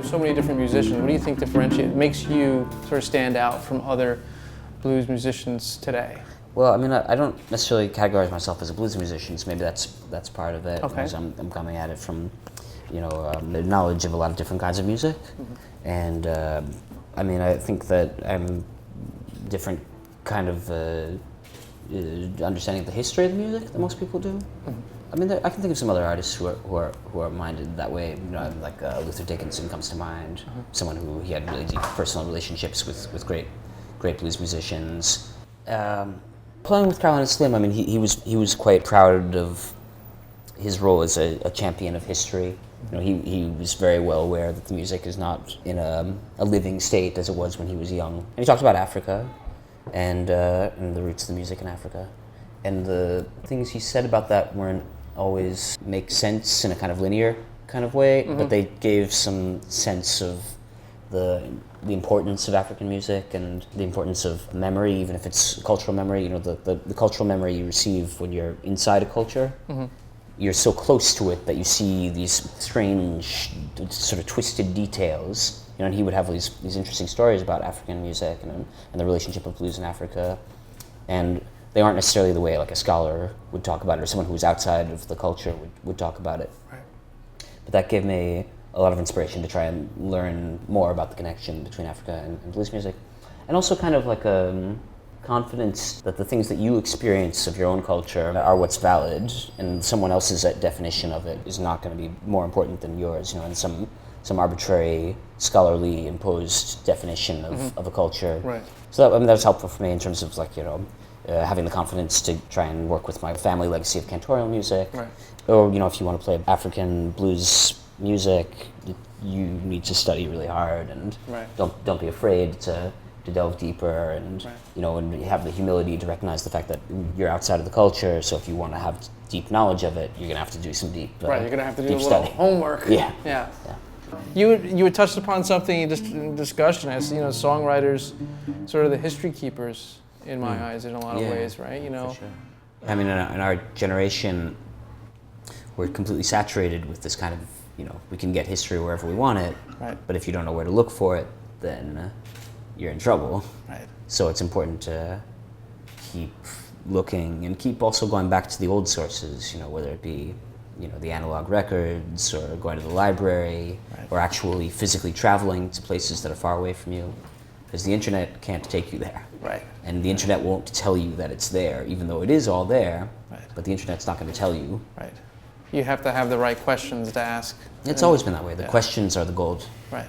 so many different musicians. What do you think makes you sort of stand out from other blues musicians today? Well, I mean, I don't necessarily categorize myself as a blues musician, so maybe that's part of it. Okay. Because I'm coming at it from, the knowledge of a lot of different kinds of music. And I mean, I think that I'm different kind of understanding of the history of the music that most people do. I mean, I can think of some other artists who are minded that way. Like Luther Dickinson comes to mind. Someone who he had really deep personal relationships with great blues musicians. Playing with Carolina Slim, I mean, he was quite proud of his role as a champion of history. He was very well aware that the music is not in a living state as it was when he was young. And he talked about Africa and the roots of the music in Africa. And the things he said about that weren't always make sense in a kind of linear kind of way, but they gave some sense of the importance of African music and the importance of memory, even if it's cultural memory. The cultural memory you receive when you're inside a culture. You're so close to it that you see these strange, sort of twisted details. And he would have these interesting stories about African music and the relationship of blues in Africa. And they aren't necessarily the way like a scholar would talk about it, or someone who was outside of the culture would talk about it. Right. But that gave me a lot of inspiration to try and learn more about the connection between Africa and blues music. And also kind of like a confidence that the things that you experience of your own culture are what's valid, and someone else's definition of it is not going to be more important than yours, and some arbitrary, scholarly imposed definition of a culture. Right. So that was helpful for me in terms of having the confidence to try and work with my family legacy of cantorial music. Right. Or if you want to play African blues music, you need to study really hard and don't be afraid to delve deeper and and you have the humility to recognize the fact that you're outside of the culture. So if you want to have deep knowledge of it, you're gonna have to do some deep you're gonna have to do a little study. homework. Yeah. You had touched upon something just in discussion as songwriters, sort of the history keepers in my eyes in a lot of ways, right? For sure. I mean, in our generation, we're completely saturated with this kind of we can get history wherever we want it, but if you don't know where to look for it, then you're in trouble. Right. So it's important to keep looking and keep also going back to the old sources, whether it be, the analog records or going to the library or actually physically traveling to places that are far away from you, because the internet can't take you there. Right. And the internet won't tell you that it's there, even though it is all there, but the internet's not going to tell you. Right. You have to have the right questions to ask. It's always been that way. The questions are the gold. Right.